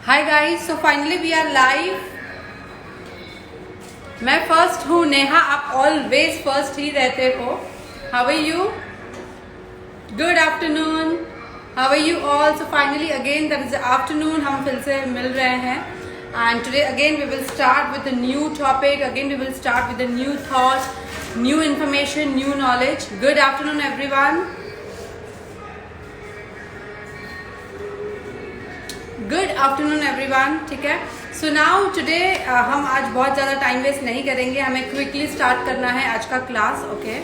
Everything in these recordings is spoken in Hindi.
Hi guys, so finally we are live. मैं फर्स्ट हूँ नेहा, आप ऑलवेज फर्स्ट ही रहते हो। How are you? Good afternoon, how are you all? So finally again that is afternoon, हम फिर से मिल रहे हैं and today again we will start with a new topic. Again we will start with a new thought, new information, new knowledge. Good afternoon everyone. Good afternoon everyone. ठीक है, सो नाउ टुडे हम आज बहुत ज़्यादा टाइम वेस्ट नहीं करेंगे, हमें क्विकली स्टार्ट करना है आज का क्लास। ओके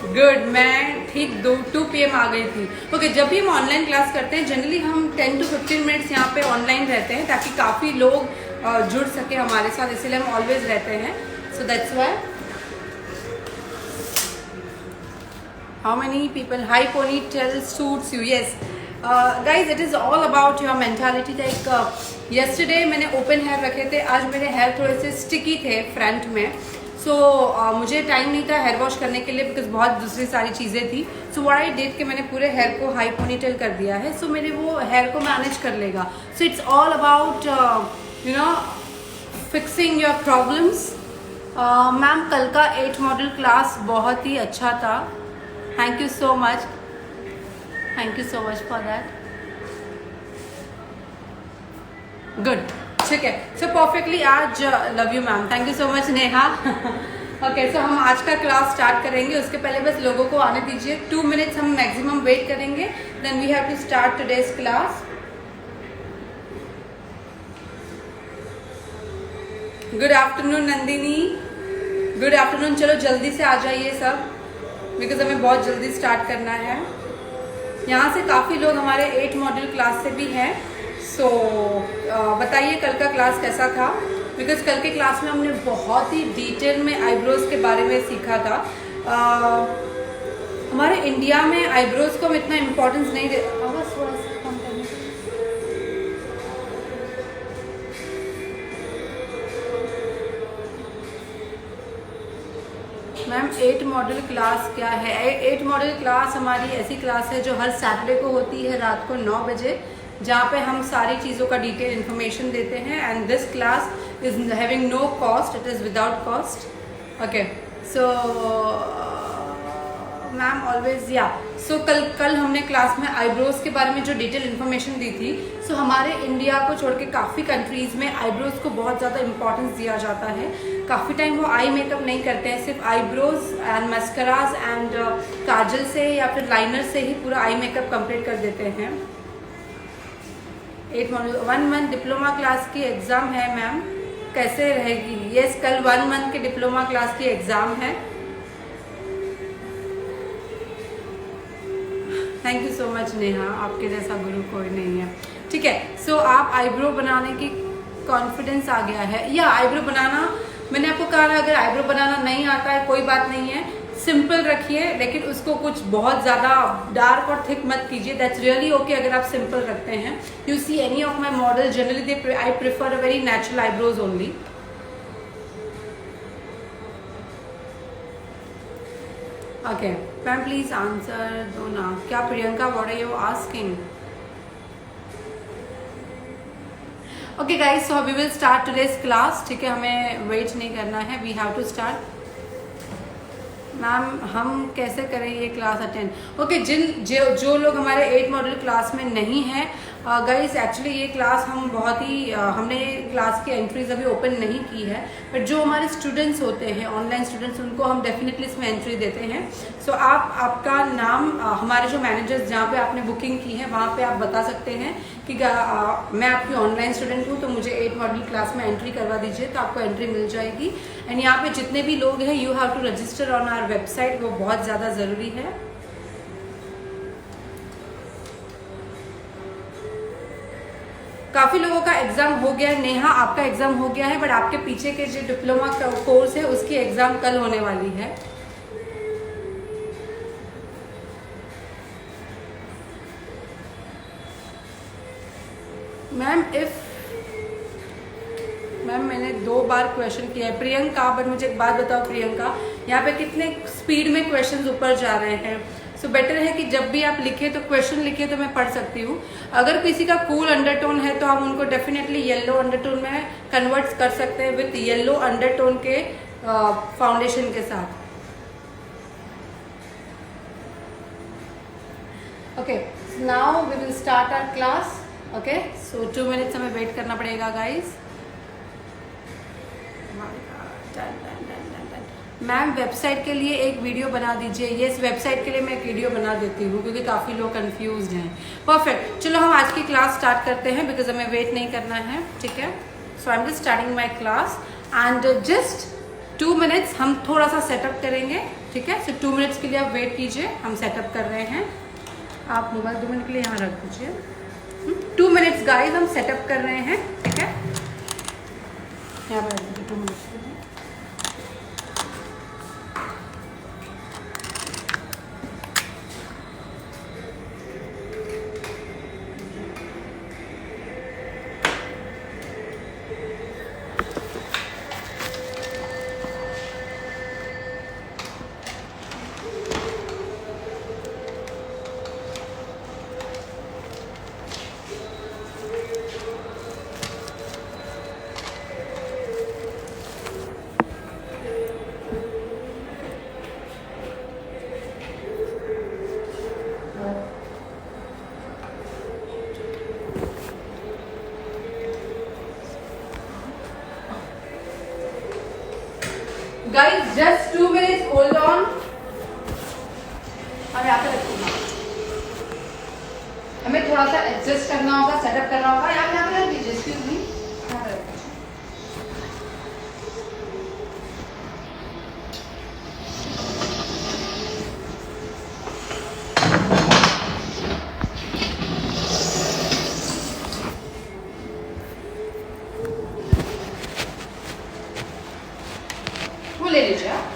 गुड, मैं ठीक 2 PM आ गई थी। ओके जब भी हम ऑनलाइन क्लास करते हैं जनरली हम 10 to 15 मिनट्स यहाँ पे ऑनलाइन रहते हैं ताकि काफ़ी लोग जुड़ सके हमारे साथ, इसीलिए हम ऑलवेज रहते हैं। So that's why. How many people? High ponytail suits you? Yes guys, it is all about your mentality. Like yesterday मैंने ओपन हेयर रखे थे, आज मेरे हेयर थोड़े से स्टिकी थे फ्रंट में। सो मुझे टाइम नहीं था हेयर वॉश करने के लिए बिकॉज बहुत दूसरी सारी चीज़ें थी। सो व्हाट आई डिड कि मैंने पूरे हेयर को हाई पोनीटेल कर दिया है। सो मेरे वो हेयर को मैनेज कर लेगा। So it's all about you know fixing your problems. Ma'am कल का 8 मॉडल क्लास बहुत ही अच्छा था, thank you so much, thank you so much for that. Good, ठीक है, सो परफेक्टली आज love you ma'am, thank you so much Neha. Okay, so हम आज का क्लास स्टार्ट करेंगे, उसके पहले बस लोगों को आने दीजिए। 2 मिनट्स हम मैक्सिमम वेट करेंगे, then we have to start today's class. Good afternoon Nandini, good afternoon. चलो जल्दी से आ जाइए सब बिकॉज हमें बहुत जल्दी स्टार्ट करना है। यहाँ से काफ़ी लोग हमारे 8 मॉड्यूल क्लास से भी हैं। सो बताइए कल का क्लास कैसा था, बिकॉज कल के क्लास में हमने बहुत ही डिटेल में आईब्रोज के बारे में सीखा था। हमारे इंडिया में आईब्रोज को हम इतना इम्पोर्टेंस नहीं दे। मैम 8 मॉडल क्लास क्या है? 8 मॉडल क्लास हमारी ऐसी क्लास है जो हर सैटरडे को होती है रात को 9 बजे, जहाँ पे हम सारी चीज़ों का डिटेल इन्फॉर्मेशन देते हैं। And this class is having no cost, it is without cost. Okay, so ma'am always या सो कल हमने क्लास में आईब्रोज के बारे में जो डिटेल इन्फॉर्मेशन दी थी। सो हमारे इंडिया को छोड़ के काफ़ी कंट्रीज़ में आईब्रोज को बहुत ज़्यादा इंपॉर्टेंस दिया जाता है। काफ़ी टाइम वो आई मेकअप नहीं करते हैं, सिर्फ आईब्रोज एंड मस्कराज एंड काजल से या फिर लाइनर से ही पूरा आई मेकअप कंप्लीट कर देते हैं। 8 मॉड्यूल 1 मंथ डिप्लोमा क्लास की एग्ज़ाम है मैम, कैसे रहेगी? यस, कल 1 मंथ के डिप्लोमा क्लास की एग्ज़ाम है। Thank you so much Neha, आपके जैसा गुरु कोई नहीं है। ठीक है, सो आप आईब्रो बनाने की कॉन्फिडेंस आ गया है या आईब्रो बनाना, मैंने आपको कहा ना अगर आईब्रो बनाना नहीं आता है कोई बात नहीं है, सिंपल रखिए, लेकिन उसको कुछ बहुत ज़्यादा डार्क और थिक मत कीजिए। दैट्स रियली ओके अगर आप सिंपल रखते हैं। You see any of my model generally I prefer a very natural eyebrows only. Okay ma'am please answer दो ना। क्या Priyanka, what are you asking? Okay guys, so we will start today's class. ठीक है, हमें वेट नहीं करना है, we have to start. Ma'am हम कैसे करें ये क्लास अटेंड? ओके, जो लोग हमारे 8 मॉडल क्लास में नहीं हैं गाइस, एक्चुअली ये क्लास हम बहुत ही हमने क्लास की एंट्रीज अभी ओपन नहीं की है, बट जो हमारे स्टूडेंट्स होते हैं ऑनलाइन स्टूडेंट्स उनको हम डेफिनेटली इसमें एंट्री देते हैं। सो आपका नाम हमारे जो मैनेजर्स जहाँ पे आपने बुकिंग की है वहाँ पे आप बता सकते हैं कि मैं आपकी ऑनलाइन स्टूडेंट हूँ तो मुझे 8 मॉडल क्लास में एंट्री करवा दीजिए, तो आपको एंट्री मिल जाएगी। एंड यहाँ पे जितने भी लोग हैं you have to register on our website, वो बहुत ज़्यादा ज़रूरी है। काफ़ी लोगों का एग्जाम हो गया है। नेहा आपका एग्जाम हो गया है, बट आपके पीछे के जो डिप्लोमा कोर्स है उसकी एग्जाम कल होने वाली है। मैम मैंने 2 बार क्वेश्चन किया है प्रियंका, बट मुझे एक बात बताओ प्रियंका, यहाँ पे कितने स्पीड में क्वेश्चंस ऊपर जा रहे हैं? सो बेटर है कि जब भी आप लिखे तो क्वेश्चन लिखे तो मैं पढ़ सकती हूँ। अगर किसी का कूल अंडरटोन है तो हम उनको डेफिनेटली येलो अंडरटोन में कन्वर्ट कर सकते हैं विथ येलो अंडरटोन के फाउंडेशन के साथ। Okay, now we will start our class. Okay, so 2 minutes हमें वेट करना पड़ेगा गाइज। मैम वेबसाइट के लिए एक वीडियो बना दीजिए। यस, वेबसाइट के लिए मैं एक वीडियो बना देती हूँ क्योंकि काफ़ी लोग कंफ्यूज्ड हैं। परफेक्ट, चलो हम आज की क्लास स्टार्ट करते हैं बिकॉज हमें वेट नहीं करना है। ठीक है, so I am just starting my class and just 2 minutes हम थोड़ा सा सेटअप करेंगे। ठीक है, सो 2 मिनट्स के लिए आप वेट कीजिए, हम सेटअप कर रहे हैं। आप मोबाइल 2 मिनट के लिए यहाँ रख दीजिए। 2 मिनट्स गाइज हम सेटअप कर रहे हैं। ठीक है, यहाँ पर रख दीजिए 2 मिनट्स के लिए। Guys, just 2 minutes, hold on. अब यहाँ पे रखूंगा, हमें थोड़ा सा एडजस्ट करना होगा, सेटअप करना होगा। यहाँ पे रख दीजिए, एक्सक्यूज मी, यहाँ पे रख दीजिए। वो ले लीजिए आप।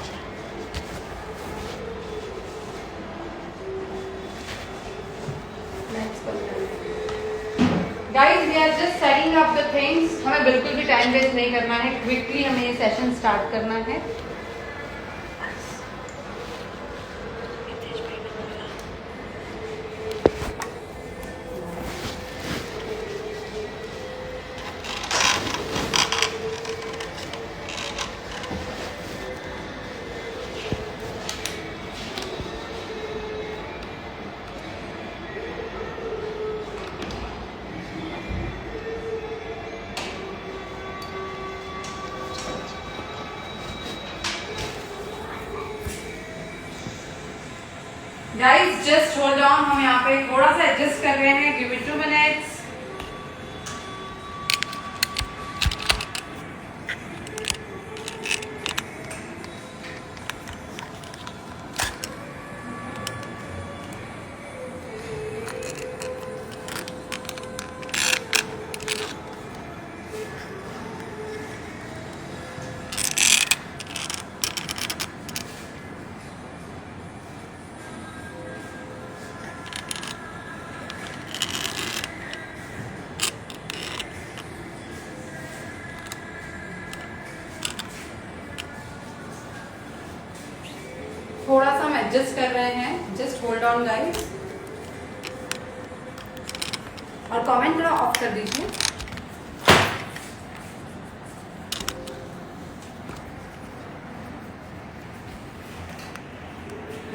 Guys we are just setting up the things. हमें बिल्कुल भी टाइम वेस्ट नहीं करना है, क्विकली हमें ये सेशन स्टार्ट करना है। गाइज जस्ट होल्ड ऑन, हम यहाँ पे थोड़ा सा एडजस्ट कर रहे हैं। Give it 2 minutes. थोड़ा सा हम एडजस्ट कर रहे हैं, जस्ट होल्ड ऑन गाइस। और कमेंट थोड़ा ऑफ कर दीजिए।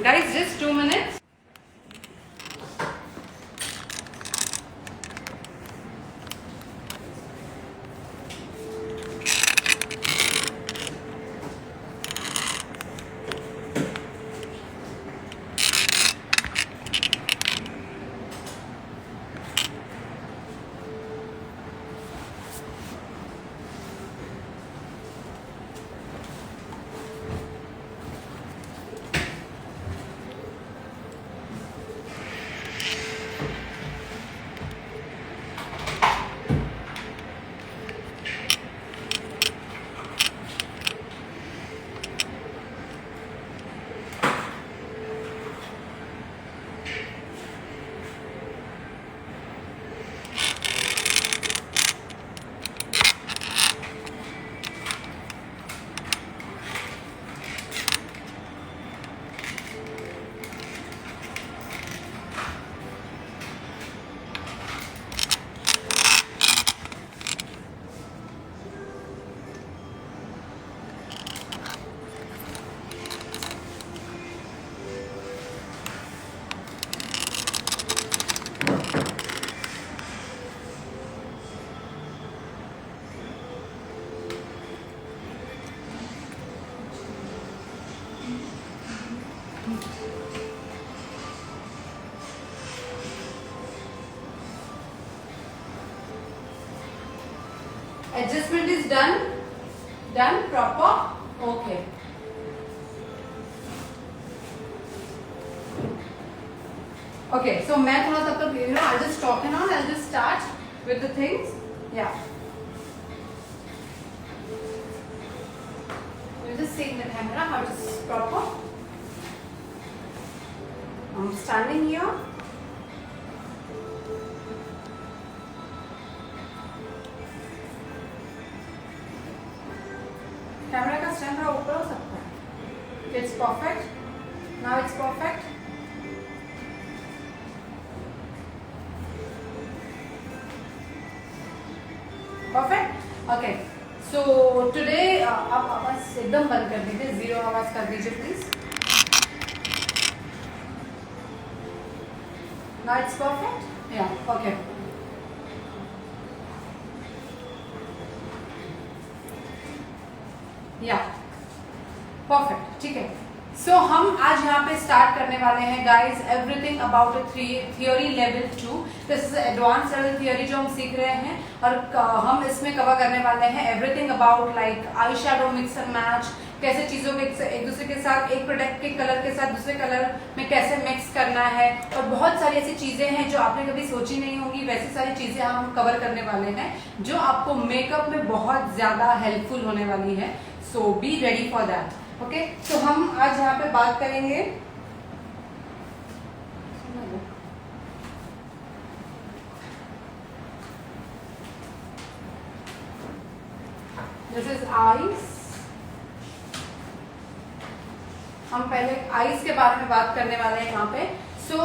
Guys just 2 minutes. Adjustment is done, done proper, okay. Okay, so मैं थोड़ा तब तक I just talking on, I just start with the things, या just seeing the camera how it is proper. I'm standing here. Camera का स्टैंड थोड़ा ऊपर हो सकता है। It's perfect. Now it's perfect. Perfect. Okay. So today आप आवाज एकदम बंद कर दीजिए, 0 आवाज कर दीजिए please. Now it's perfect. Yeah. Okay. Yeah. Perfect. ठीक है। सो हम आज यहाँ पे स्टार्ट करने वाले हैं guys everything about theory level 2। This is advance level theory जो हम सीख रहे हैं, और हम इसमें कवर करने वाले हैं everything about like eye shadow mix and match, कैसे चीजों के एक दूसरे के साथ, एक प्रोडक्ट के कलर के साथ दूसरे कलर में कैसे मिक्स करना है, और बहुत सारी ऐसी चीजें हैं जो आपने कभी सोची नहीं होंगी, वैसी सारी चीजें हम कवर करने वाले हैं जो आपको मेकअप में बहुत ज्यादा हेल्पफुल होने वाली है। So be ready for that. Okay, तो हम आज यहाँ पे बात करेंगे दिस इज आईज। हम पहले आईज के बारे में बात करने वाले हैं यहाँ पे। सो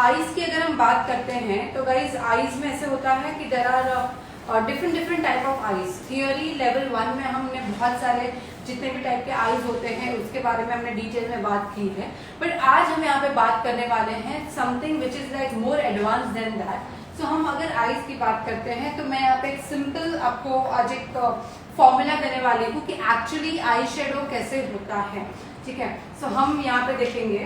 आईज की अगर हम बात करते हैं तो गाइज आईज में ऐसे होता है कि there are different type of eyes. Theory level 1 में हमने बहुत सारे जितने भी टाइप के आईज होते हैं उसके बारे में हमने डिटेल में बात की है, बट आज हम यहाँ पे बात करने वाले हैं something which is like more advance than that. So हम अगर आईज की बात करते हैं तो मैं यहाँ पे एक सिंपल आपको आज एक फॉर्मूला देने वाली हूँ कि एक्चुअली आई शेडो कैसे होता है। ठीक है, सो हम यहाँ पे देखेंगे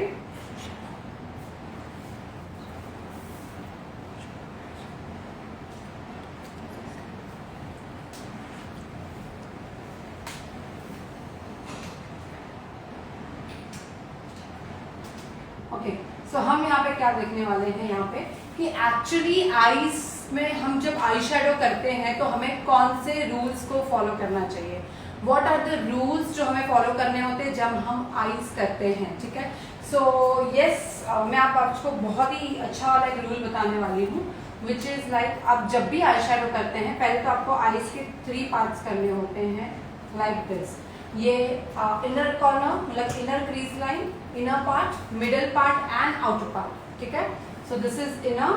सो हम यहाँ पे क्या देखने वाले हैं यहाँ पे कि एक्चुअली आईज में हम जब आई शेडो करते हैं तो हमें कौन से रूल्स को फॉलो करना चाहिए, व्हाट आर द रूल्स जो हमें फॉलो करने होते हैं जब हम आईज करते हैं। ठीक है, सो यस मैं आपको बहुत ही अच्छा वाला एक रूल बताने वाली हूँ विच इज लाइक आप जब भी आई शेडो करते हैं पहले तो आपको आईज के 3 पार्ट्स करने होते हैं लाइक दिस। ये इनर कॉर्नर मतलब inner crease line, inner part, middle part and outer part. ठीक है, so this is inner,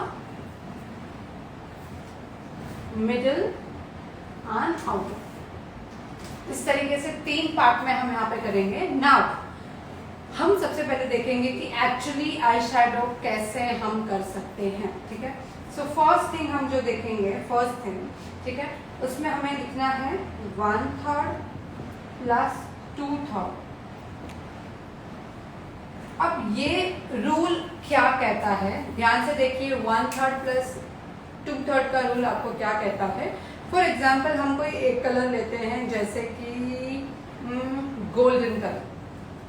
middle and outer. इस तरीके से 3 पार्ट में हम यहाँ पे करेंगे। नाउ हम सबसे पहले देखेंगे कि एक्चुअली आई शेडो कैसे हम कर सकते हैं। ठीक है, सो फर्स्ट थिंग हम जो देखेंगे, फर्स्ट थिंग ठीक है, उसमें हमें लिखना है 1/3 प्लस 2/3। अब ये रूल क्या कहता है, ध्यान से देखिए। 1/3 प्लस 2/3 का रूल आपको क्या कहता है। फॉर एग्जाम्पल हम कोई एक कलर लेते हैं जैसे कि गोल्डन कलर।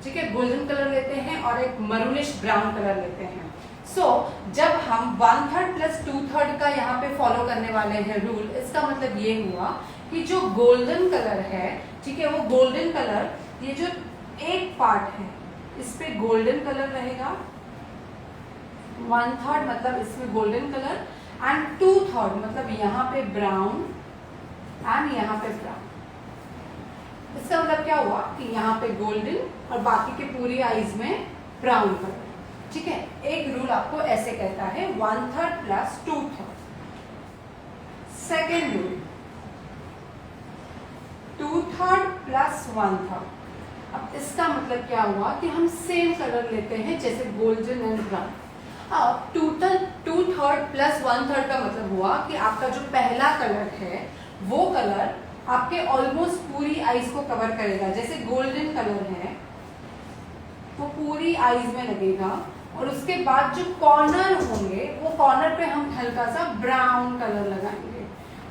ठीक है, गोल्डन कलर लेते हैं और एक मरूनिश ब्राउन कलर लेते हैं। सो जब हम 1/3 प्लस 2/3 का यहाँ पे फॉलो करने वाले हैं रूल, इसका मतलब ये हुआ कि जो गोल्डन कलर है, ठीक है, वो गोल्डन कलर ये जो एक पार्ट है इस पे गोल्डन कलर रहेगा, 1/3 मतलब इसमें गोल्डन कलर, एंड 2/3 मतलब यहाँ पे ब्राउन एंड यहाँ पे ब्राउन। इसका मतलब क्या हुआ कि यहाँ पे गोल्डन और बाकी के पूरी आईज में ब्राउन कलर। ठीक है, एक रूल आपको ऐसे कहता है 1/3 प्लस 2/3। Second rule 2/3 plus 1/3। अब इसका मतलब क्या हुआ कि हम सेम कलर लेते हैं जैसे गोल्डन एंड ब्राउन। अब 2/3 प्लस 1/3 का मतलब हुआ कि आपका जो पहला कलर है वो कलर आपके ऑलमोस्ट पूरी आईज को कवर करेगा। जैसे गोल्डन कलर है वो पूरी आईज में लगेगा, और उसके बाद जो कॉर्नर होंगे वो कॉर्नर पे हम हल्का सा ब्राउन कलर लगाएंगे।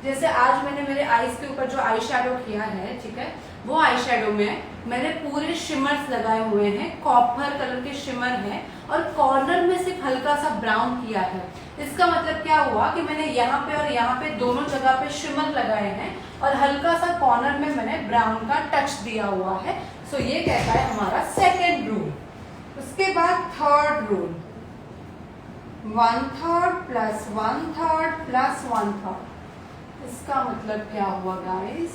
जैसे आज मैंने मेरे आईज के ऊपर जो आई शेडो किया है, ठीक है, वो आई शेडो में मैंने पूरे शिमर्स लगाए हुए हैं, कॉपर कलर के शिमर है और कॉर्नर में सिर्फ हल्का सा ब्राउन किया है। इसका मतलब क्या हुआ कि मैंने यहाँ पे और यहाँ पे दोनों जगह पे शिमर लगाए हैं और हल्का सा कॉर्नर में मैंने ब्राउन का टच दिया हुआ है। सो ये कहता है हमारा सेकेंड रूल। उसके बाद थर्ड रूल, 1/3 + 1/3 + 1/3। इसका मतलब क्या हुआ गाइस,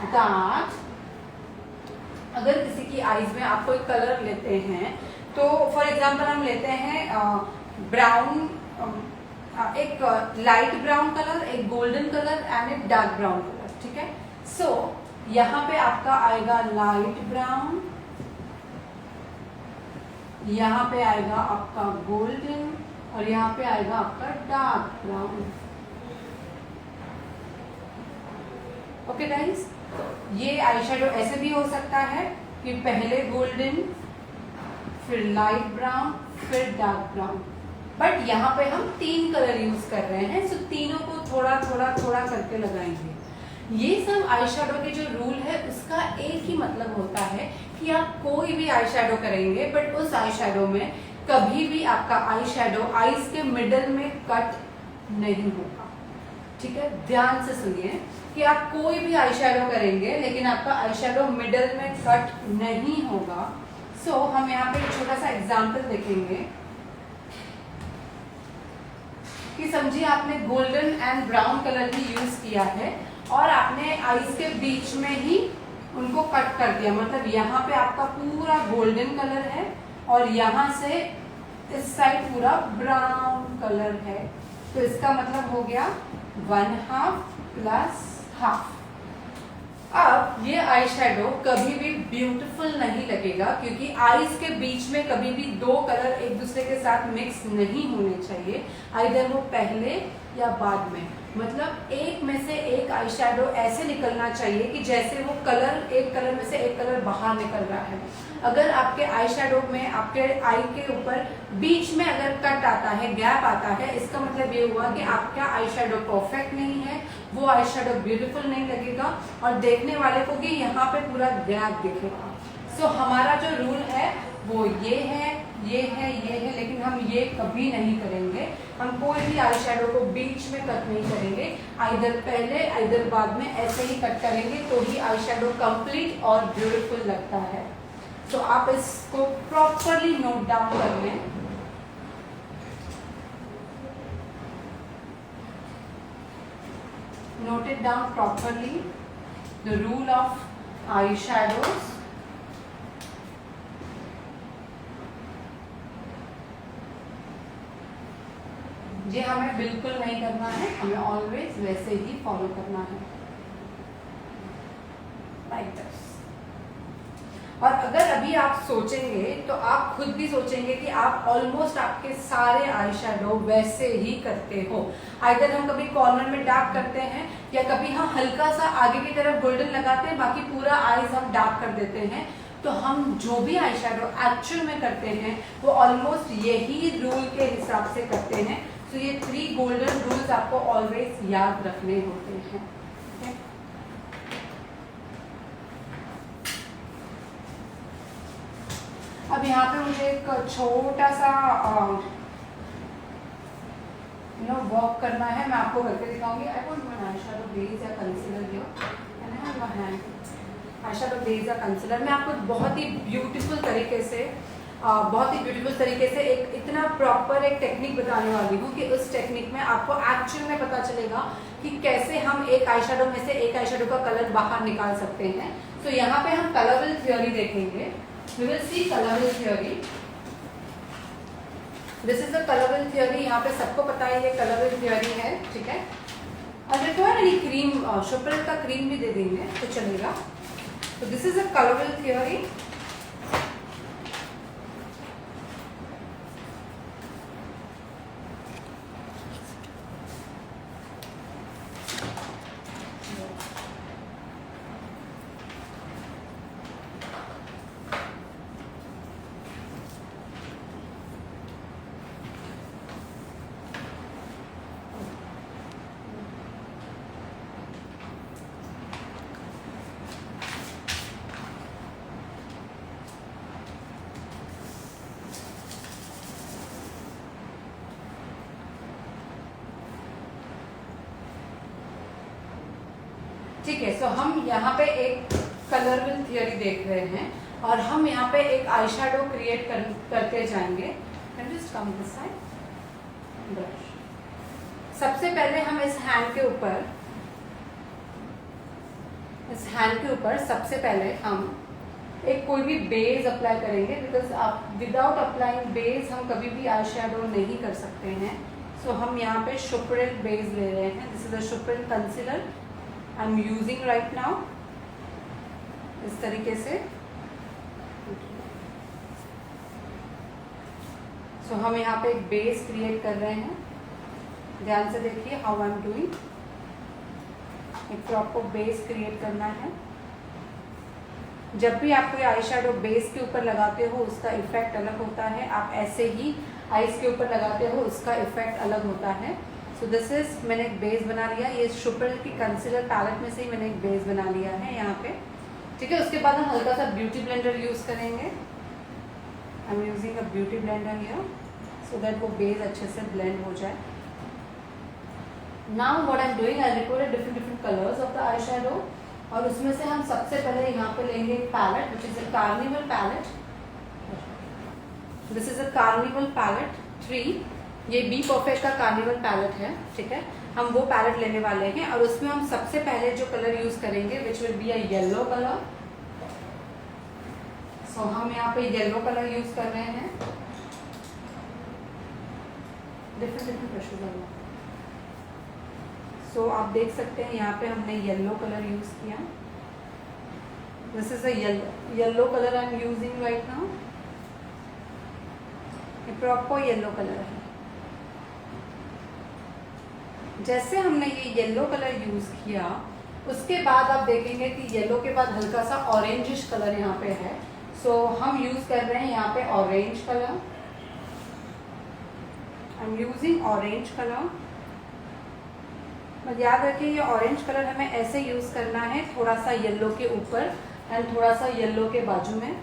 दैट अगर किसी की आईज में आप कोई कलर लेते हैं, तो फॉर एग्जांपल हम लेते हैं ब्राउन, एक लाइट ब्राउन कलर, एक गोल्डन कलर एंड एक डार्क ब्राउन कलर, ठीक है। सो यहाँ पे आपका आएगा लाइट ब्राउन, यहाँ पे आएगा आपका गोल्डन और यहाँ पे आएगा आपका डार्क ब्राउन। ओके गाइस, ये आई शेडो ऐसे भी हो सकता है कि पहले गोल्डन, फिर लाइट ब्राउन, फिर डार्क ब्राउन, बट यहाँ पे हम 3 कलर यूज कर रहे हैं, सो तीनों को थोड़ा थोड़ा थोड़ा करके लगाएंगे। ये सब आई शेडो के जो रूल है उसका एक ही मतलब होता है कि आप कोई भी आई शेडो करेंगे, बट उस आई शेडो में कभी भी आपका आई शेडो आईज के मिडल में कट नहीं होगा, ठीक है। ध्यान से सुनिए कि आप कोई भी आई शेडो करेंगे लेकिन आपका आई शेडो मिडल में कट नहीं होगा। सो हम यहाँ पे एक छोटा सा एग्जाम्पल देखेंगे कि समझिए आपने golden and brown colour he use किया है और आपने आईज के बीच में ही उनको कट कर दिया, मतलब यहाँ पे आपका पूरा गोल्डन कलर है और यहाँ से इस साइड पूरा ब्राउन कलर है, तो इसका मतलब हो गया 1/2 + 1/2। अब ये आई शेडो कभी भी ब्यूटीफुल नहीं लगेगा क्योंकि आईज के बीच में कभी भी 2 कलर एक दूसरे के साथ मिक्स नहीं होने चाहिए, आइदर वो पहले या बाद में। मतलब एक में से एक आई शेडो ऐसे निकलना चाहिए कि जैसे वो कलर, एक कलर में से एक कलर बाहर निकल रहा है। अगर आपके आई शेडो में आपके आई के ऊपर बीच में अगर कट आता है, गैप आता है, इसका मतलब ये हुआ कि आपका आई शेडो परफेक्ट नहीं है, वो आई शेडो ब्यूटीफुल नहीं लगेगा और देखने वाले को भी यहाँ पे पूरा गैप दिखेगा। सो हमारा जो रूल है वो ये है, ये है, ये है, लेकिन हम ये कभी नहीं करेंगे। हम कोई भी आई शेडो को बीच में कट नहीं करेंगे, आइदर पहले आइदर बाद में ऐसे ही कट करेंगे तो ही आई शेडो कंप्लीट और ब्यूटीफुल लगता है। तो आप इसको प्रॉपरली नोट डाउन कर लें। Note it down properly, the rule of eyeshadows. ये हमें बिल्कुल नहीं करना है, हमें ऑलवेज वैसे ही फॉलो करना है, लाइक दिस। और अगर अभी आप सोचेंगे तो आप खुद भी सोचेंगे कि आप ऑलमोस्ट आपके सारे आई शेडो वैसे ही करते हो। आइदर हम कभी कॉर्नर में डार्क करते हैं या कभी हम हल्का सा आगे की तरफ गोल्डन लगाते हैं, बाकी पूरा आईज हम डार्क कर देते हैं। तो हम जो भी आई शेडो एक्चुअल में करते हैं वो ऑलमोस्ट यही रूल के हिसाब से करते हैं। तो ये 3 गोल्डन रूल्स आपको ऑलवेज याद रखने होते हैं। अब यहाँ पे मुझे एक छोटा सा वर्क करना है, मैं आपको करके दिखाऊंगी। I want one eye shadow base या concealer here and I have my hand. Eye shadow base या कंसीलर मैं आपको बहुत ही ब्यूटीफुल तरीके से एक इतना प्रॉपर एक टेक्निक बताने वाली हूँ कि उस टेक्निक में आपको एक्चुअल में पता चलेगा कि कैसे हम एक आई शेडो में से एक आई शेडो का कलर बाहर निकाल सकते हैं। तो यहाँ पे हम कलर व्हील थ्योरी देखेंगे। We will see color wheel theory. This is the color wheel theory. यहाँ पे सबको पता है ये color wheel theory है, ठीक है। और रिक्वायर एनी क्रीम, शोपरेट का क्रीम भी दे देंगे तो चलेगा। तो this is a color wheel theory. ठीक है, सो हम यहाँ पे एक कलर थियरी देख रहे हैं और हम यहाँ पे एक आई शेडो क्रिएट करते जाएंगे। Just come this side brush. सबसे पहले हम इस हैंड के ऊपर सबसे पहले हम एक कोई भी बेस अप्लाई करेंगे, बिकॉज आप विदाउट अप्लाइंग बेस हम कभी भी आई शेडो नहीं कर सकते हैं। सो हम यहाँ पे शुप्रिल बेस ले रहे हैं। दिस इज अ शुप्रिल concealer I am using right now. इस तरीके से सो हम यहाँ पे एक बेस क्रिएट कर रहे हैं। ध्यान से देखिए हाउ आई एम डूइंग। एक प्रॉपर बेस क्रिएट करना है। जब भी आप कोई आई शेडो बेस के ऊपर लगाते हो उसका इफेक्ट अलग होता है, आप ऐसे ही आईज के ऊपर लगाते हो उसका इफेक्ट अलग होता है। सो दिस इज, मैंने एक बेस बना लिया। ये शुप्रिल की कंसीलर पैलेट में से ही मैंने एक बेस बना लिया है यहाँ पे। ठीक है, उसके बाद हम हल्का सा ब्यूटी ब्लेंडर यूज करेंगे। आई am using a beauty blender here so that वो बेस अच्छे से ब्लेंड हो जाए। Now what I am doing, I recorded different colours of the eye shadow और उसमें से हम सबसे पहले यहाँ पे लेंगे एक palette which is a carnival palette. This is a carnival palette 3। ये बी परफेक्ट का कार्निवल पैलेट है। ठीक है, हम वो पैलेट लेने वाले हैं और उसमें हम सबसे पहले जो कलर यूज करेंगे which will be a yellow colour. So हम यहाँ पे येलो कलर यूज कर रहे हैं। Different brushes. सो आप देख सकते हैं यहाँ पे हमने येलो कलर यूज किया। This is a yellow colour I am using right now. ये प्रॉपर येलो कलर है। जैसे हमने ये येलो कलर यूज किया उसके बाद आप देखेंगे कि येलो के बाद हल्का सा ऑरेंजिश कलर यहाँ पे है। सो हम यूज कर रहे हैं यहाँ पे orange colour. I am using orange colour. बस याद रखिए ये ऑरेंज कलर हमें ऐसे यूज करना है, थोड़ा सा येलो के ऊपर एंड थोड़ा सा येलो के बाजू में,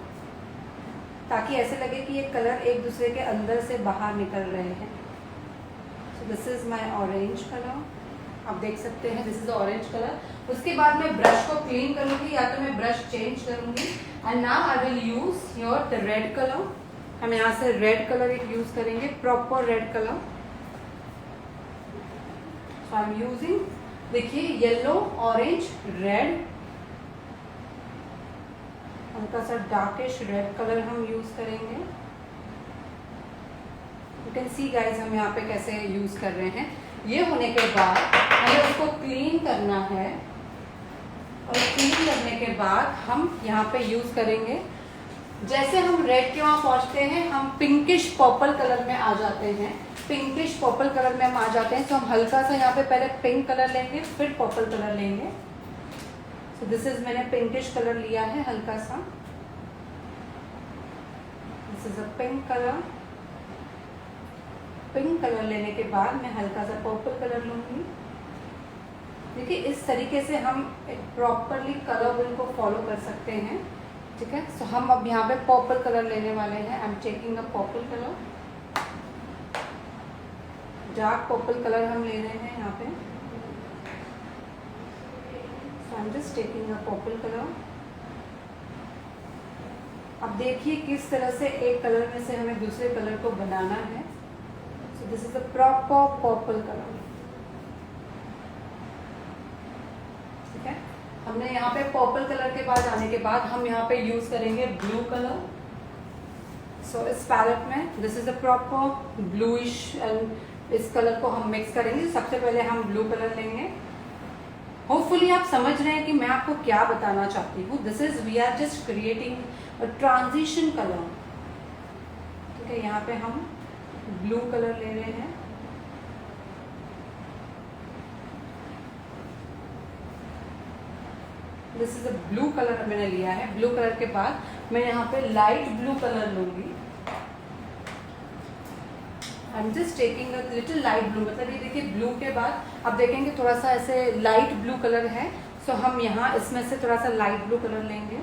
ताकि ऐसे लगे कि ये कलर एक दूसरे के अंदर से बाहर निकल रहे हैं। So this is my orange colour. आप देख सकते हैं दिस इज ऑरेंज कलर। उसके बाद मैं ब्रश को क्लीन करूंगी या तो मैं ब्रश चेंज करूंगी। And now I will use your the red colour. हम यहाँ से रेड कलर एक यूज करेंगे, proper red colour. So I am using, देखिए येलो, ऑरेंज, रेड, हल्का सा डार्किश रेड कलर हम यूज करेंगे। यू कैन सी गाइज हम यहाँ पे कैसे यूज कर रहे हैं। ये होने के बाद हमें उसको क्लीन करना है और क्लीन करने के बाद हम यहाँ पे यूज करेंगे। जैसे हम रेड के वहां पहुंचते हैं हम पिंकिश पर्पल कलर में आ जाते हैं। पिंकिश पर्पल कलर में हम आ जाते हैं तो हम हल्का सा यहाँ पे पहले पिंक कलर लेंगे फिर पर्पल कलर लेंगे। सो दिस इज, मैंने पिंकिश कलर लिया है हल्का सा। This is a pink colour. Pink colour लेने के बाद मैं हल्का सा पर्पल कलर लूंगी। देखिए इस तरीके से हम एक प्रॉपरली कलर व्हील को फॉलो कर सकते हैं। ठीक है, सो हम अब यहाँ पे पर्पल कलर लेने वाले हैं। I am taking a purple colour, dark purple colour हम ले रहे हैं यहाँ पे। So I am just taking a purple colour. अब देखिए किस तरह से एक कलर में से हमें दूसरे कलर को बनाना है। So this is a proper purple colour. ठीक है, हमने यहाँ पे पर्पल कलर के बाद आने के बाद हम यहाँ पे यूज करेंगे ब्लू कलर। सो इस पैलेट में this is a proper bluish and इस कलर को हम मिक्स करेंगे। सबसे पहले हम ब्लू कलर लेंगे। होपफुली आप समझ रहे हैं कि मैं आपको क्या बताना चाहती हूँ। This is, we are just creating a transition colour. ठीक है, यहाँ पे हम ब्लू कलर ले रहे हैं। This is a blue colour मैंने लिया है। ब्लू कलर के बाद मैं यहाँ पे लाइट ब्लू कलर लूंगी। आई am just taking a little light blue, मतलब ये देखिए ब्लू के बाद अब देखेंगे थोड़ा सा ऐसे लाइट ब्लू कलर है। सो हम यहाँ इसमें से थोड़ा सा लाइट ब्लू कलर लेंगे।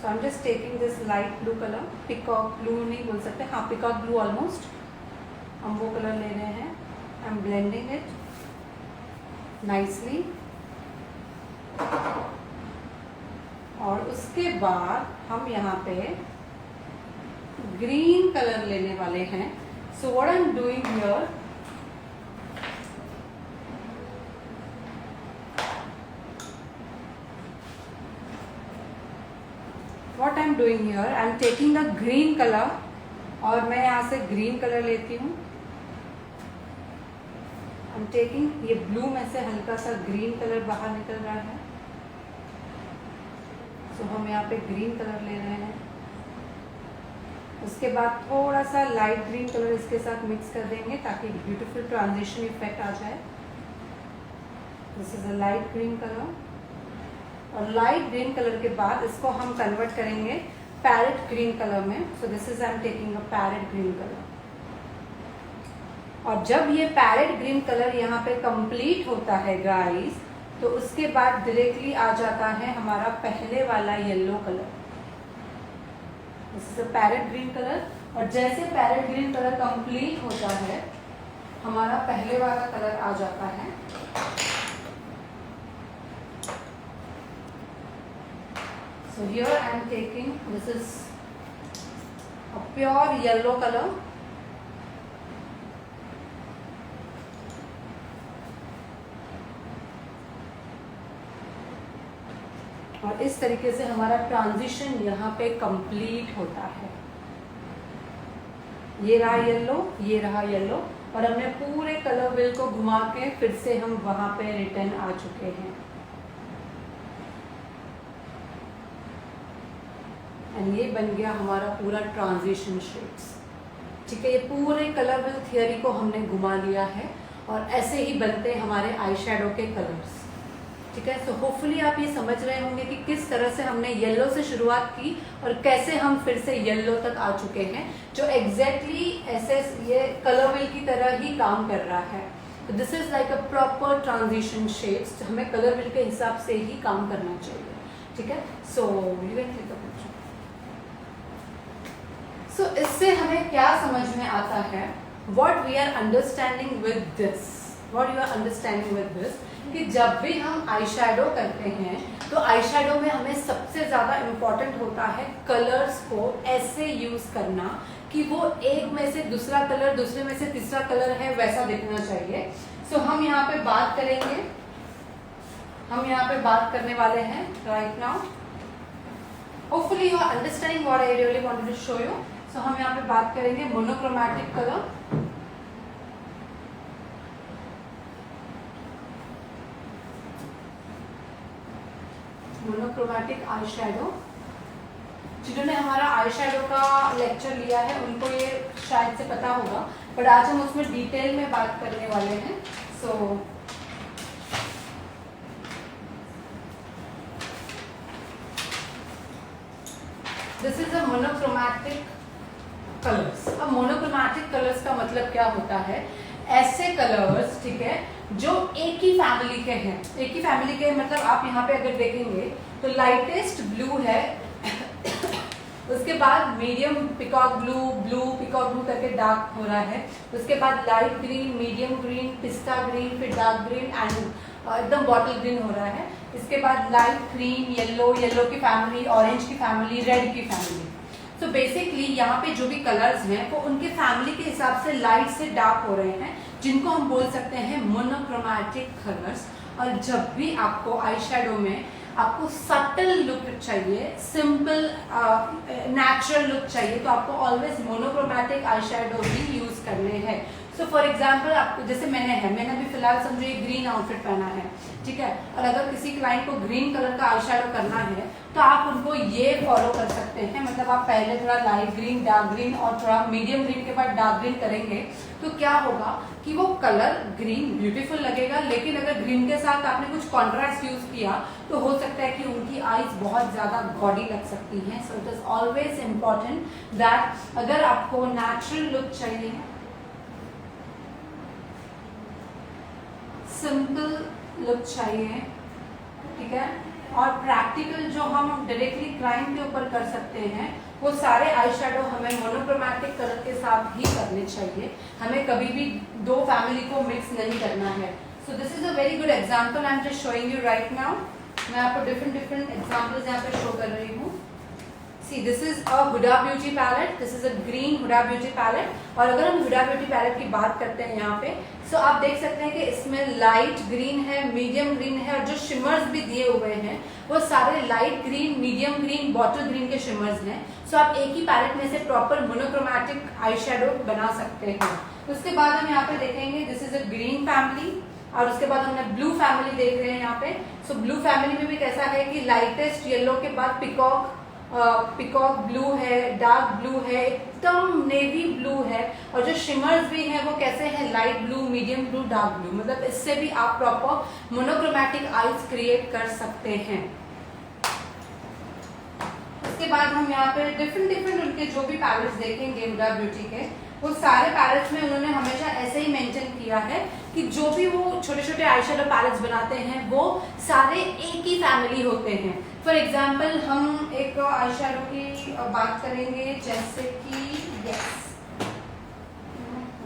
So I am just taking this light blue colour. Peacock blue नहीं बोल सकते, हाँ पिकॉक ब्लू ऑलमोस्ट। हम वो कलर ले रहे हैं। I M blending it nicely. और उसके बाद हम यहाँ पे ग्रीन कलर लेने वाले हैं। So what I am doing here, what I'm doing here, I'm taking a green color और मैं यहाँ से ग्रीन कलर लेती हूँ। I'm taking, ये ब्लू में से हल्का सा ग्रीन कलर बाहर निकल रहा है, तो हम यहाँ पे ग्रीन कलर ले रहे हैं। उसके बाद थोड़ा सा लाइट ग्रीन कलर इसके साथ मिक्स कर देंगे ताकि ब्यूटीफुल ट्रांजिशन इफेक्ट आ जाए। This is a light green colour. और लाइट ग्रीन कलर के बाद इसको हम कन्वर्ट करेंगे पैरेट ग्रीन कलर में। So this is I am taking a parrot green colour. और जब ये पैरेट ग्रीन कलर यहाँ पे कंप्लीट होता है गाइस, तो उसके बाद डायरेक्टली आ जाता है हमारा पहले वाला yellow colour. This is a parrot green colour. और जैसे पैरेट ग्रीन कलर कंप्लीट होता है, हमारा पहले वाला कलर आ जाता है। So here I am taking, this is a pure yellow color. और इस तरीके से हमारा ट्रांजिशन यहाँ पे कंप्लीट होता है। ये रहा येलो, ये रहा येलो, और हमने पूरे कलर व्हील को घुमा के फिर से हम वहां पे रिटर्न आ चुके हैं। एंड ये बन गया हमारा पूरा ट्रांजिशन शेड्स। ठीक है, ये पूरे कलर व्हील थियरी को हमने घुमा लिया है और ऐसे ही बनते हैं हमारे आई शेडो के कलर्स। ठीक है, सो होपफुली आप ये समझ रहे होंगे कि किस तरह से हमने येलो से शुरुआत की और कैसे हम फिर से येलो तक आ चुके हैं, जो एग्जैक्टली ऐसे ये कलर व्हील की तरह ही काम कर रहा है। तो this is like a proper transition shades. हमें कलर व्हील के हिसाब से ही काम करना चाहिए। ठीक है, सो सो इससे हमें क्या समझ में आता है, what we are understanding with this, what you are understanding with this, कि जब भी हम आई शेडो करते हैं तो आई शेडो में हमें सबसे ज़्यादा इम्पॉर्टेंट होता है कलर्स को ऐसे यूज़ करना कि वो एक में से दूसरा कलर, दूसरे में से तीसरा कलर है वैसा दिखना चाहिए। सो हम यहाँ पे बात करेंगे, हम यहाँ पे बात करने वाले हैं right now. Hopefully you are understanding what I really wanted to show you. So हम यहाँ पे बात करेंगे monochromatic colour. Monochromatic eye shadow. जिन्होंने हमारा आई शेडो का लेक्चर लिया है उनको ये शायद से पता होगा, बट आज हम उसमें डिटेल में बात करने वाले हैं। So this is a monochromatic colours. अब मोनोक्रोमैटिक कलर्स का मतलब क्या होता है, ऐसे कलर्स, ठीक है, जो एक ही फैमिली के हैं। एक ही फैमिली के मतलब आप यहाँ पे अगर देखेंगे तो लाइटेस्ट ब्लू है, उसके बाद medium peacock blue, blue peacock blue करके डार्क हो रहा है, उसके बाद लाइट ग्रीन, मीडियम ग्रीन, पिस्ता ग्रीन, फिर डार्क ग्रीन एंड एकदम बॉटल ग्रीन हो रहा है। इसके बाद लाइट क्रीम, येलो, येलो की फैमिली, ऑरेंज की फैमिली, रेड की फैमिली। तो बेसिकली यहाँ पे जो भी कलर्स हैं वो उनके फैमिली के हिसाब से लाइट से डार्क हो रहे हैं, जिनको हम बोल सकते हैं मोनोक्रोमैटिक कलर्स। और जब भी आपको आई शेडो में आपको सटल लुक चाहिए, सिंपल नेचुरल लुक चाहिए, तो आपको ऑलवेज मोनोक्रोमैटिक आई शेडो ही यूज करने हैं। सो फॉर एग्जाम्पल आपको जैसे मैंने अभी फिलहाल समझो ये ग्रीन आउटफिट पहना है, ठीक है, और अगर किसी क्लाइंट को ग्रीन कलर का आई शेडो करना है तो आप उनको ये फॉलो कर सकते हैं। मतलब आप पहले थोड़ा लाइट ग्रीन, डार्क ग्रीन और थोड़ा मीडियम ग्रीन के बाद डार्क ग्रीन करेंगे तो क्या होगा कि वो कलर ग्रीन ब्यूटीफुल लगेगा, लेकिन अगर ग्रीन के साथ आपने कुछ कॉन्ट्रास्ट यूज किया तो हो सकता है कि उनकी आईज बहुत ज्यादा गॉडी लग सकती हैं। So it is always important that अगर आपको नेचुरल लुक चाहिए, सिंपल लुक चाहिए ठीक है। और प्रैक्टिकल जो हम डायरेक्टली क्लाइंट के ऊपर कर सकते हैं वो सारे आई शेडो हमें मोनोक्रोमैटिक कलर के साथ ही करने चाहिए, हमें कभी भी दो फैमिली को मिक्स नहीं करना है। So this is a very good example I am just showing you right now. मैं आपको डिफरेंट डिफरेंट एग्जाम्पल्स यहाँ पे शो कर रही हूँ। See, this is a Huda Beauty palette. This is a green Huda Beauty palette. और अगर हम Huda Beauty palette की बात करते हैं यहाँ पे, so आप देख सकते हैं कि इसमें लाइट ग्रीन है, मीडियम ग्रीन है, और जो शिमर्स भी दिए हुए हैं वो सारे light green, medium green, bottle green के शिमर्स हैं। सो आप एक ही पैलेट में से प्रॉपर मोनोक्रोमैटिक आई शेडो बना सकते हैं। उसके बाद हम यहाँ पे देखेंगे this is a green family, और उसके बाद हमने ब्लू फैमिली देख रहे हैं यहाँ पे। सो ब्लू फैमिली में भी कैसा है कि लाइटेस्ट येलो के बाद पिकॉक ब्लू है, डार्क ब्लू है, एकदम नेवी ब्लू है, और जो शिमर्स भी हैं वो कैसे हैं, light blue, medium blue, dark blue. मतलब इससे भी आप प्रॉपर मोनोक्रोमैटिक आईज क्रिएट कर सकते हैं। उसके बाद हम यहाँ पे डिफरेंट उनके जो भी पैलेट्स देखेंगे हुडा ब्यूटी के, वो सारे पैलेट्स में उन्होंने हमेशा ऐसे ही मेंशन किया है कि जो भी वो छोटे छोटे आई शेडो पैलेट्स बनाते हैं वो सारे एक ही फैमिली होते हैं। फॉर एग्जाम्पल हम एक आई शेडो की बात करेंगे, जैसे कि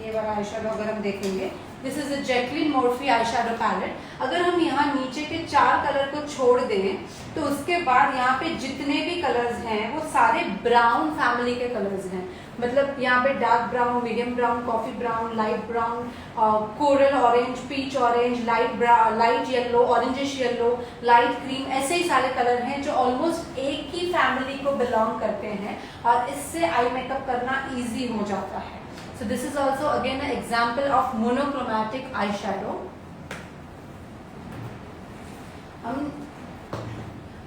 ये वाला आई शेडो अगर हम देखेंगे, this is a Jaclyn Morphe eye shadow palette. अगर हम यहाँ नीचे के 4 कलर को छोड़ दें तो उसके बाद यहाँ पे जितने भी कलर्स हैं वो सारे ब्राउन फैमिली के कलर्स हैं। मतलब यहाँ पे dark brown, medium brown, coffee brown, light brown, coral orange, peach orange, light yellow, orangish yellow, light cream, ऐसे ही सारे कलर हैं जो ऑलमोस्ट एक ही फैमिली को बिलोंग करते हैं, और इससे आई मेकअप करना इजी हो जाता है। So this is also again an example of monochromatic eyeshadow.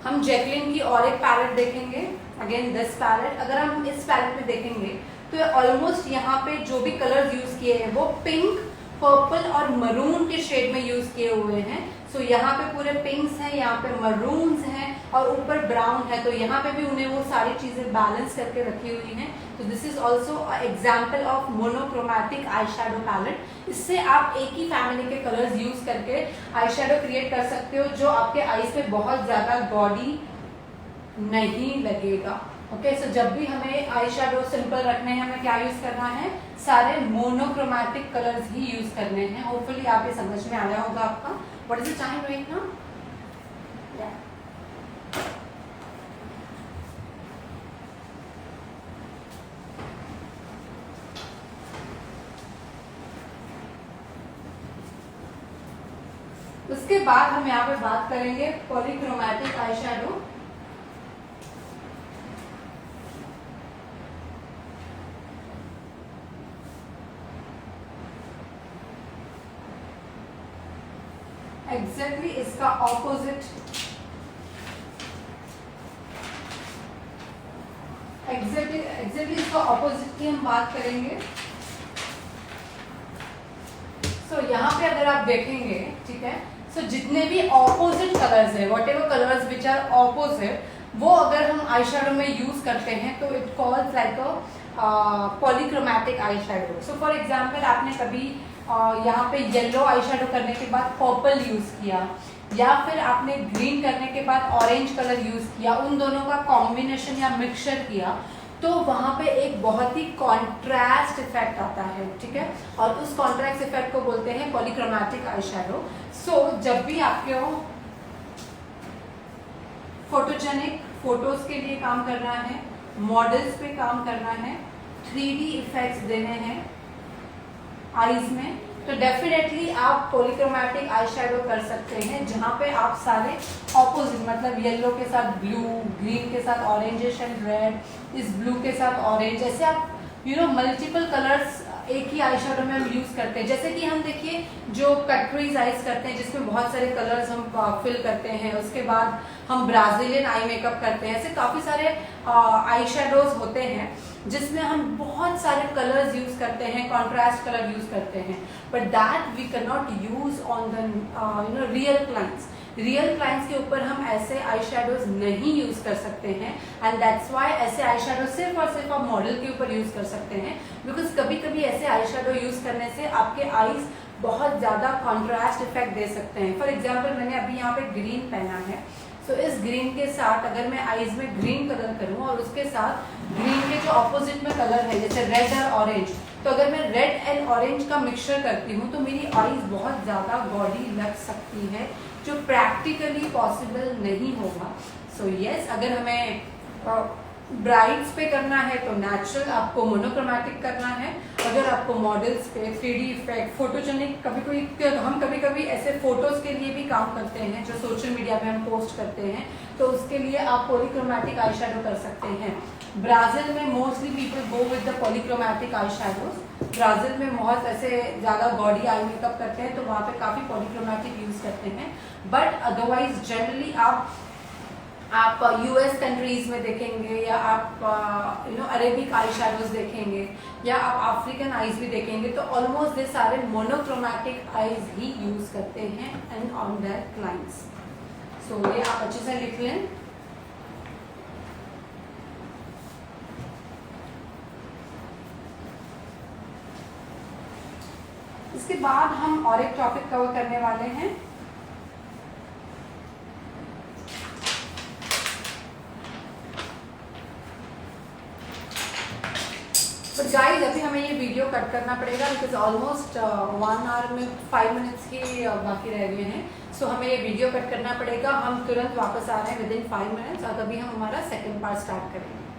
हम जैकलिन की और एक पैलेट देखेंगे, अगेन दिस पैलेट। अगर हम इस पैलेट में देखेंगे तो ऑलमोस्ट यहाँ पे जो भी कलर्स यूज किए हैं वो पिंक, पर्पल और मरून के शेड में यूज किए हुए हैं। सो यहाँ पे पूरे पिंक्स हैं, यहाँ पे मरून्स हैं और ऊपर ब्राउन है, तो यहाँ पे भी उन्हें वो सारी चीजें बैलेंस करके रखी हुई हैं। तो this is also example of monochromatic eye shadow palette. इससे आप एक ही फैमिली के कलर्स यूज करके आई शेडो क्रिएट कर सकते हो जो आपके आईज पे बहुत ज्यादा गॉडी नहीं लगेगा। ओके, सो जब भी हमें आई शेडो सिंपल रखने हैं, हमें क्या यूज करना है, सारे मोनोक्रोमैटिक कलर्स ही यूज करने हैं। होपफुली आप ये समझ में आया होगा आपका। What is the time right now? उसके बाद हम यहाँ पे बात करेंगे पॉलीक्रोमैटिक आई शेडो। एग्जैक्टली इसका ऑपोजिट, एग्जैक्टली इसका ऑपोजिट की हम बात करेंगे। सो यहाँ पे अगर आप देखेंगे, ठीक है, सो जितने भी ऑपोजिट कलर्स है, whatever colours which are opposite, वो अगर हम आई शेडो में यूज करते हैं तो it calls like a polychromatic eye shadow. So for example आपने कभी यहाँ पे येलो आई शेडो करने के बाद पर्पल यूज किया, या फिर आपने ग्रीन करने के बाद ऑरेंज कलर यूज किया, उन दोनों का कॉम्बिनेशन या मिक्सचर किया, तो वहां पे एक बहुत ही कॉन्ट्रास्ट इफेक्ट आता है, ठीक है, और उस कॉन्ट्रास्ट इफेक्ट को बोलते हैं पॉलीक्रोमैटिक आई शेडो। सो जब भी आपको फोटोजेनिक फोटोज के लिए काम करना है, मॉडल्स पे काम करना है, 3D इफेक्ट्स देने हैं आईज में, तो डेफिनेटली आप पॉलीक्रोमैटिक आई शेडो कर सकते हैं, जहां पे आप सारे ऑपोजिट, मतलब येलो के साथ ब्लू, ग्रीन के साथ ऑरेंजिश एंड रेड, इस ब्लू के साथ ऑरेंज, ऐसे आप मल्टीपल कलर्स एक ही आई शेडो में हम यूज करते हैं। जैसे कि हम देखिए जो कटरीज आईज करते हैं जिसमें बहुत सारे कलर्स हम फिल करते हैं, उसके बाद हम ब्राजीलियन आई मेकअप करते हैं, ऐसे काफी सारे आई शेडोज होते हैं जिसमें हम बहुत सारे कलर्स यूज करते हैं, कॉन्ट्रास्ट कलर यूज करते हैं, but that we can not use on the real clients. Real clients के ऊपर हम ऐसे आई शेडोज नहीं यूज कर सकते हैं, एंड दैट्स वाई ऐसे आई शेडो सिर्फ और सिर्फ आप मॉडल के ऊपर यूज कर सकते हैं, बिकॉज कभी कभी ऐसे आई शेडो यूज करने से आपके आईज बहुत ज़्यादा कॉन्ट्रास्ट इफेक्ट दे सकते हैं। फॉर एग्जाम्पल मैंने अभी यहाँ पे ग्रीन पहना है, सो इस ग्रीन के साथ अगर मैं आईज में ग्रीन कलर करूँ और उसके साथ ग्रीन के जो ऑपोजिट में कलर है जैसे रेड और ऑरेंज, तो अगर मैं रेड एंड ऑरेंज का मिक्सचर करती हूँ तो मेरी आईज बहुत ज़्यादा गॉडी लग सकती है, जो प्रैक्टिकली पॉसिबल नहीं होगा। सो यस, अगर हमें ब्राइड्स पे करना है तो नेचुरल आपको मोनोक्रोमैटिक करना है। अगर आपको मॉडल्स पे 3D इफेक्ट, फोटोजेनिक, हम कभी कभी ऐसे फोटोज के लिए भी काम करते हैं जो सोशल मीडिया पे हम पोस्ट करते हैं, तो उसके लिए आप पॉलीक्रोमैटिक आई शेडो कर सकते हैं। ब्राजील में mostly people go with the polychromatic eye shadows. Brazil में बहुत ऐसे ज़्यादा बॉडी आई मेकअप करते हैं तो वहाँ पे काफ़ी पॉलीक्रोमैटिक यूज़ करते हैं। बट अदरवाइज जनरली आप यूएस कंट्रीज में देखेंगे या आप अरेबिक आई शेडोज देखेंगे या आप अफ्रीकन आईज भी देखेंगे, तो ऑलमोस्ट ये सारे मोनोक्रोमैटिक आईज ही यूज करते हैं एंड ऑन देयर क्लाइंट्स। सो ये आप अच्छे से लिख लें। इसके बाद हम और एक टॉपिक कवर करने वाले हैं। बट गाइस अभी हमें ये वीडियो कट करना पड़ेगा बिकॉज ऑलमोस्ट 1 आवर में 5 मिनट्स ही बाकी रह गए हैं। सो हमें ये वीडियो कट करना पड़ेगा। हम तुरंत वापस आ रहे हैं विद इन 5 मिनट्स और तभी हम हमारा सेकंड पार्ट स्टार्ट करेंगे।